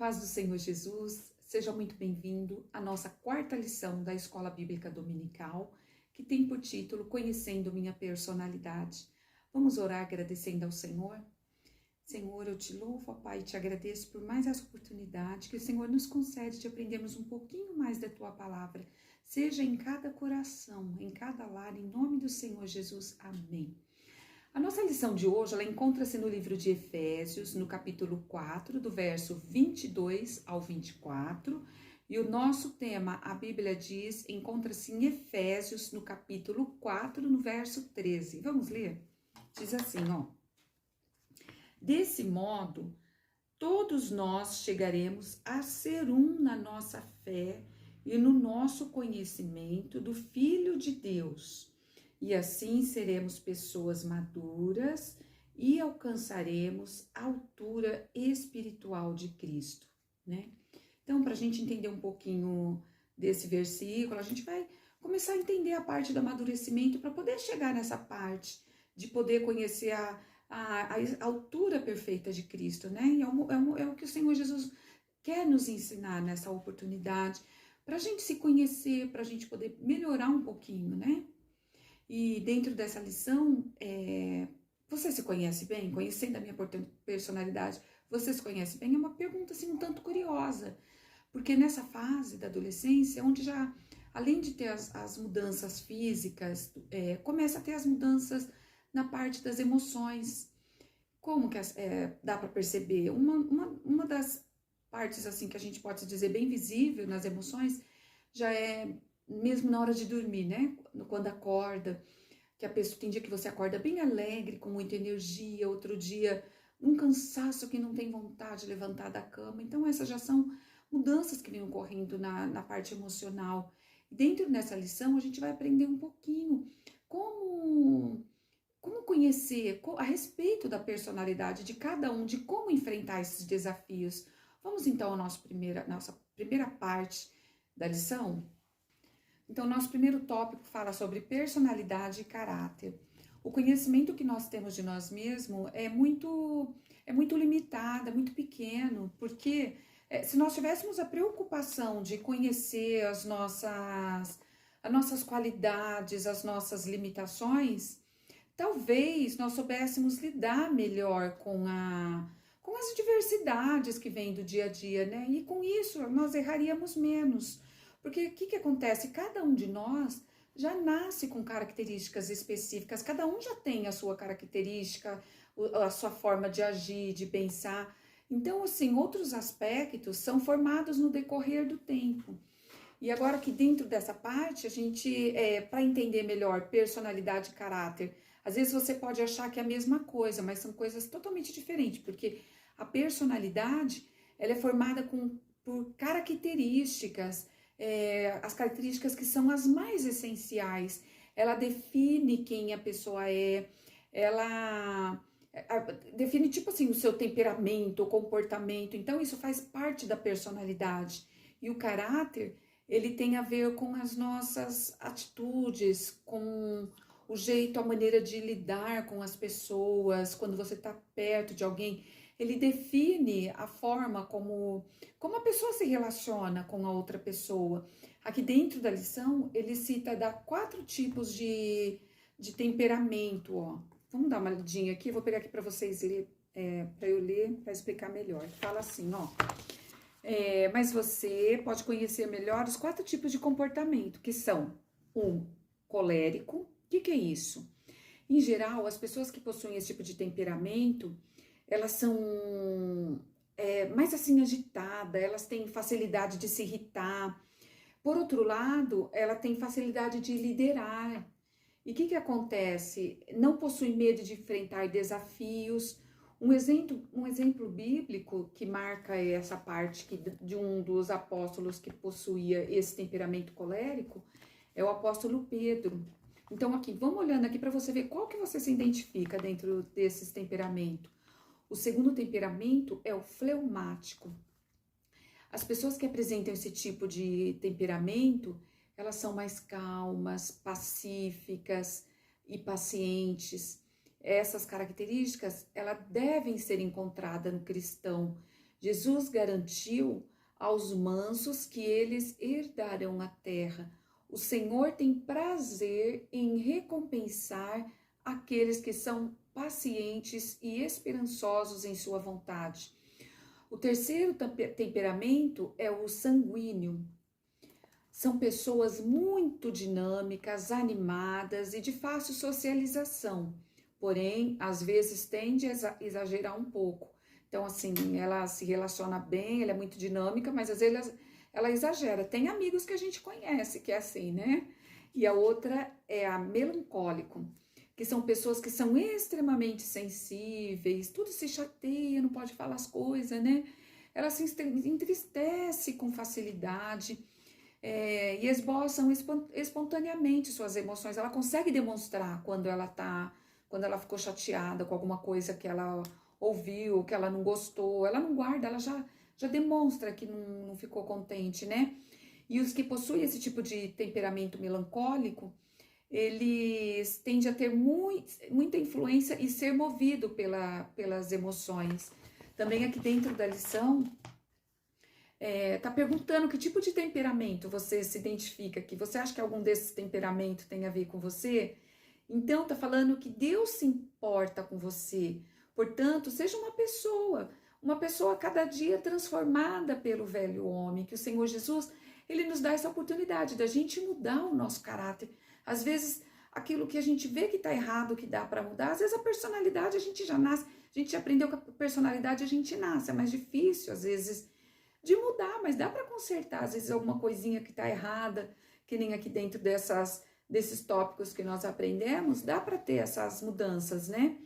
paz do Senhor Jesus, seja muito bem-vindo à nossa quarta lição da Escola Bíblica Dominical, que tem por título Conhecendo Minha Personalidade. Vamos orar agradecendo ao Senhor? Senhor, eu te louvo, ó Pai, e te agradeço por mais essa oportunidade que o Senhor nos concede de aprendermos um pouquinho mais da Tua Palavra, seja em cada coração, em cada lar, em nome do Senhor Jesus. Amém. A nossa lição de hoje, ela encontra-se no livro de Efésios, no capítulo 4, do verso 22 ao 24, e o nosso tema, a Bíblia diz, encontra-se em Efésios, no capítulo 4, no verso 13. Vamos ler? Diz assim, ó. Desse modo, todos nós chegaremos a ser um na nossa fé e no nosso conhecimento do Filho de Deus. E assim seremos pessoas maduras e alcançaremos a altura espiritual de Cristo, né? Então, para a gente entender um pouquinho desse versículo, a gente vai começar a entender a parte do amadurecimento para poder chegar nessa parte de poder conhecer a altura perfeita de Cristo, né? E é o que o Senhor Jesus quer nos ensinar nessa oportunidade, para a gente se conhecer, para a gente poder melhorar um pouquinho, né? E dentro dessa lição, você se conhece bem? Conhecendo a minha personalidade, você se conhece bem? É uma pergunta assim um tanto curiosa, porque nessa fase da adolescência, onde já, além de ter as mudanças físicas, começa a ter as mudanças na parte das emoções. Como que dá para perceber? Uma das partes assim que a gente pode dizer bem visível nas emoções já é mesmo na hora de dormir, né? Quando acorda, que a pessoa tem dia que você acorda bem alegre, com muita energia, outro dia um cansaço que não tem vontade de levantar da cama. Então essas já são mudanças que vêm ocorrendo na parte emocional. E dentro dessa lição a gente vai aprender um pouquinho como conhecer a respeito da personalidade de cada um, de como enfrentar esses desafios. Vamos então à nossa primeira parte da lição? Então, nosso primeiro tópico fala sobre personalidade e caráter. O conhecimento que nós temos de nós mesmos é muito limitado, é muito pequeno, porque se nós tivéssemos a preocupação de conhecer as nossas qualidades, as nossas limitações, talvez nós soubéssemos lidar melhor com as diversidades que vêm do dia a dia, né? E com isso nós erraríamos menos. Porque o que acontece? Cada um de nós já nasce com características específicas, cada um já tem a sua característica, a sua forma de agir, de pensar. Então, assim, outros aspectos são formados no decorrer do tempo. E agora que dentro dessa parte, a gente, para entender melhor personalidade e caráter, às vezes você pode achar que é a mesma coisa, mas são coisas totalmente diferentes, porque a personalidade, ela é formada por características, as características que são as mais essenciais. Ela define quem a pessoa é, ela define, tipo assim, o seu temperamento, o comportamento. Então, isso faz parte da personalidade. E o caráter, ele tem a ver com as nossas atitudes, com o jeito, a maneira de lidar com as pessoas, quando você está perto de alguém. Ele define a forma como a pessoa se relaciona com a outra pessoa. Aqui dentro da lição, ele cita 4 tipos de temperamento, ó. Vamos dar uma lidinha aqui, vou pegar aqui para vocês ler, para eu ler, para explicar melhor. Fala assim, ó. Mas você pode conhecer melhor os 4 tipos de comportamento, que são: 1, colérico. O que é isso? Em geral, as pessoas que possuem esse tipo de temperamento, elas são mais assim agitadas, elas têm facilidade de se irritar. Por outro lado, ela tem facilidade de liderar. E o que acontece? Não possui medo de enfrentar desafios. Um exemplo bíblico que marca essa parte de um dos apóstolos que possuía esse temperamento colérico é o apóstolo Pedro. Então aqui, vamos olhando aqui para você ver qual que você se identifica dentro desses temperamentos. O segundo temperamento é o fleumático. As pessoas que apresentam esse tipo de temperamento, elas são mais calmas, pacíficas e pacientes. Essas características, elas devem ser encontradas no cristão. Jesus garantiu aos mansos que eles herdarão a terra. O Senhor tem prazer em recompensar aqueles que são pacientes e esperançosos em sua vontade. O terceiro temperamento é o sanguíneo. São pessoas muito dinâmicas, animadas e de fácil socialização, porém, às vezes tende a exagerar um pouco. Então, assim, ela se relaciona bem, ela é muito dinâmica, mas às vezes ela exagera. Tem amigos que a gente conhece que é assim, né? E a outra é a melancólico, que são pessoas que são extremamente sensíveis, tudo se chateia, não pode falar as coisas, né? Ela se entristece com facilidade. E esboçam espontaneamente suas emoções. Ela consegue demonstrar quando ela ficou chateada com alguma coisa que ela ouviu, que ela não gostou. Ela não guarda, ela já demonstra que não ficou contente, né? E os que possuem esse tipo de temperamento melancólico, eles tendem a ter muita influência e ser movido pelas emoções. Também aqui dentro da lição, tá perguntando que tipo de temperamento você se identifica, que você acha que algum desses temperamentos tem a ver com você. Então tá falando que Deus se importa com você. Portanto, seja uma pessoa cada dia transformada pelo velho homem, que o Senhor Jesus, ele nos dá essa oportunidade da gente mudar o nosso caráter. Às vezes, aquilo que a gente vê que tá errado, que dá para mudar, às vezes a personalidade a gente já nasce, a gente aprendeu que a personalidade a gente nasce, é mais difícil às vezes de mudar, mas dá para consertar, às vezes, alguma coisinha que está errada, que nem aqui dentro desses tópicos que nós aprendemos, dá para ter essas mudanças, né?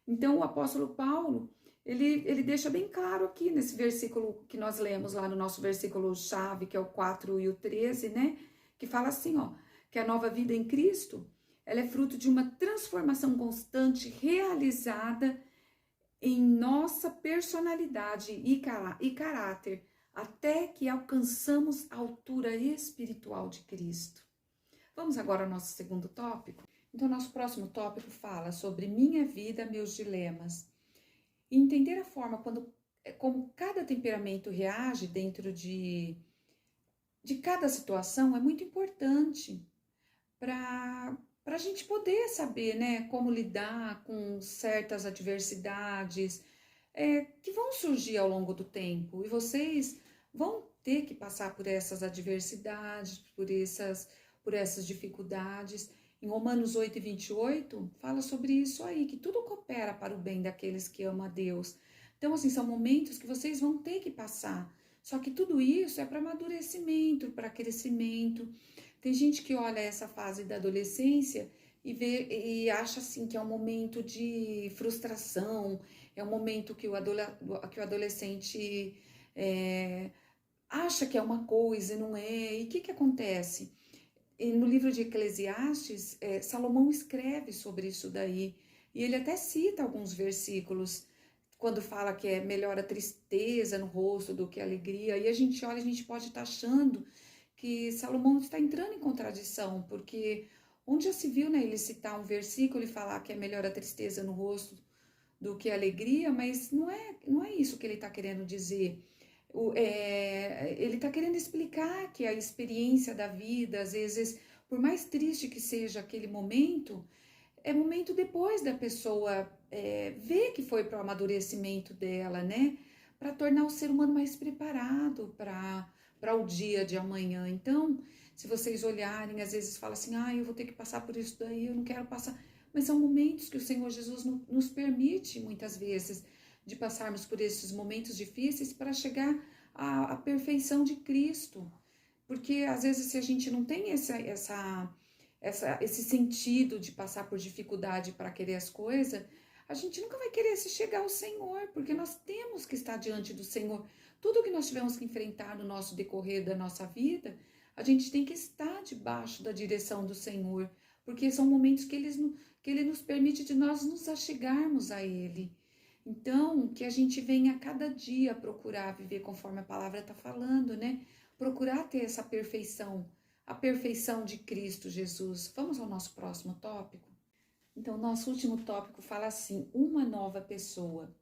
Então, o apóstolo Paulo, ele deixa bem claro aqui nesse versículo que nós lemos lá no nosso versículo-chave, que é o 4 e o 13, né? Que fala assim, ó, que a nova vida em Cristo, ela é fruto de uma transformação constante realizada em nossa personalidade e caráter, até que alcançamos a altura espiritual de Cristo. Vamos agora ao nosso segundo tópico? Então, nosso próximo tópico fala sobre minha vida, meus dilemas. E entender a forma como cada temperamento reage dentro de cada situação é muito importante para a gente poder saber, né, como lidar com certas adversidades que vão surgir ao longo do tempo. E vocês vão ter que passar por essas adversidades, por essas dificuldades. Em Romanos 8:28, fala sobre isso aí, que tudo coopera para o bem daqueles que amam a Deus. Então, assim, são momentos que vocês vão ter que passar. Só que tudo isso é para amadurecimento, para crescimento. Tem gente que olha essa fase da adolescência e acha assim que é um momento de frustração, é um momento que o adolescente acha que é uma coisa e não é. E o que acontece? E no livro de Eclesiastes, Salomão escreve sobre isso daí, e ele até cita alguns versículos, quando fala que é melhor a tristeza no rosto do que a alegria, e a gente olha, a gente pode estar achando que Salomão está entrando em contradição, porque onde já se viu, né, ele citar um versículo e falar que é melhor a tristeza no rosto do que a alegria, mas não é isso que ele está querendo dizer. Ele está querendo explicar que a experiência da vida, às vezes, por mais triste que seja aquele momento, é momento depois da pessoa ver que foi para o amadurecimento dela, né? Para tornar o ser humano mais preparado para o dia de amanhã. Então, se vocês olharem, às vezes fala assim, eu vou ter que passar por isso daí, eu não quero passar. Mas são momentos que o Senhor Jesus nos permite, muitas vezes, de passarmos por esses momentos difíceis para chegar à perfeição de Cristo. Porque, às vezes, se a gente não tem esse sentido de passar por dificuldade para querer as coisas, a gente nunca vai querer se chegar ao Senhor, porque nós temos que estar diante do Senhor. Tudo que nós tivemos que enfrentar no nosso decorrer da nossa vida, a gente tem que estar debaixo da direção do Senhor, porque são momentos que Ele nos permite de nós nos achegarmos a Ele. Então, que a gente venha a cada dia procurar viver conforme a palavra está falando, né? Procurar ter essa perfeição, a perfeição de Cristo Jesus. Vamos ao nosso próximo tópico? Então, nosso último tópico fala assim, uma nova pessoa.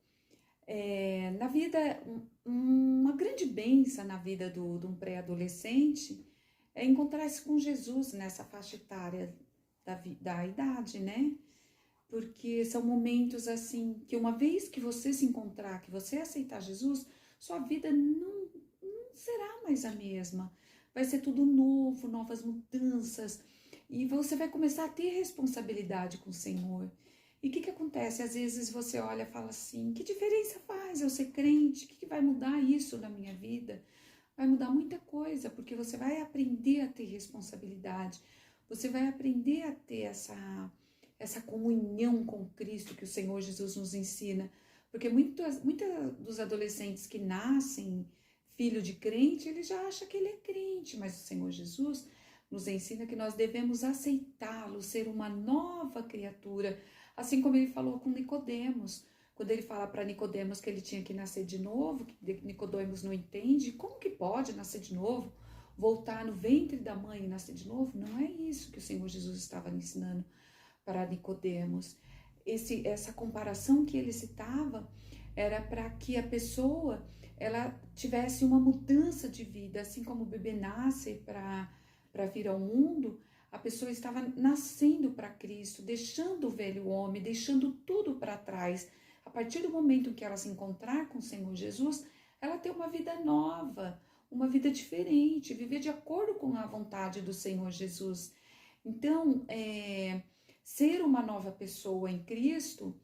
Na vida, uma grande bênção na vida de um pré-adolescente é encontrar-se com Jesus nessa faixa etária da idade, né? Porque são momentos assim que uma vez que você se encontrar, que você aceitar Jesus, sua vida não será mais a mesma. Vai ser tudo novo, novas mudanças, e você vai começar a ter responsabilidade com o Senhor. E o que acontece? Às vezes você olha e fala assim, que diferença faz eu ser crente? O que vai mudar isso na minha vida? Vai mudar muita coisa, porque você vai aprender a ter responsabilidade, você vai aprender a ter essa comunhão com Cristo que o Senhor Jesus nos ensina. Porque muitos dos adolescentes que nascem filho de crente, ele já acha que ele é crente, mas o Senhor Jesus nos ensina que nós devemos aceitá-lo, ser uma nova criatura, assim como ele falou com Nicodemos. Quando ele fala para Nicodemos que ele tinha que nascer de novo, que Nicodemos não entende, como que pode nascer de novo? Voltar no ventre da mãe e nascer de novo? Não é isso que o Senhor Jesus estava ensinando para Nicodemos. Essa comparação que ele citava era para que a pessoa ela tivesse uma mudança de vida, assim como o bebê nasce para vir ao mundo, a pessoa estava nascendo para Cristo, deixando o velho homem, deixando tudo para trás. A partir do momento que ela se encontrar com o Senhor Jesus, ela tem uma vida nova, uma vida diferente, viver de acordo com a vontade do Senhor Jesus. Então, ser uma nova pessoa em Cristo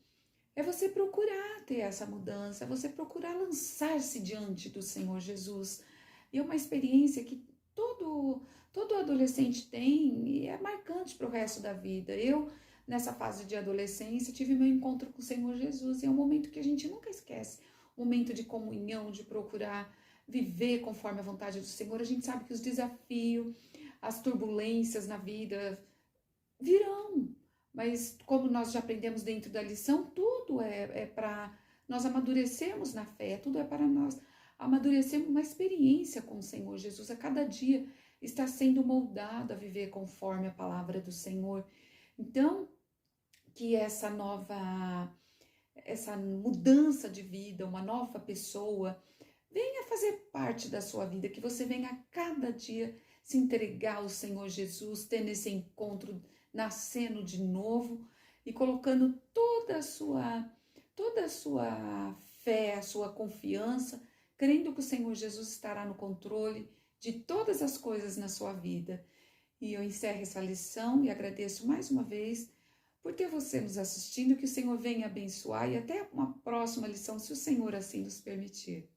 é você procurar ter essa mudança, é você procurar lançar-se diante do Senhor Jesus. E é uma experiência que todo adolescente tem e é marcante para o resto da vida. Eu, nessa fase de adolescência, tive meu encontro com o Senhor Jesus e é um momento que a gente nunca esquece. Um momento de comunhão, de procurar viver conforme a vontade do Senhor. A gente sabe que os desafios, as turbulências na vida virão, mas como nós já aprendemos dentro da lição, tudo é para nós amadurecermos na fé, tudo é para nós amadurecermos uma experiência com o Senhor Jesus. A cada dia está sendo moldado a viver conforme a palavra do Senhor. Então, que essa mudança de vida, uma nova pessoa, venha fazer parte da sua vida, que você venha a cada dia se entregar ao Senhor Jesus, tendo esse encontro, nascendo de novo e colocando toda a sua fé, a sua confiança, crendo que o Senhor Jesus estará no controle de todas as coisas na sua vida. E eu encerro essa lição e agradeço mais uma vez por ter você nos assistindo, que o Senhor venha abençoar e até uma próxima lição, se o Senhor assim nos permitir.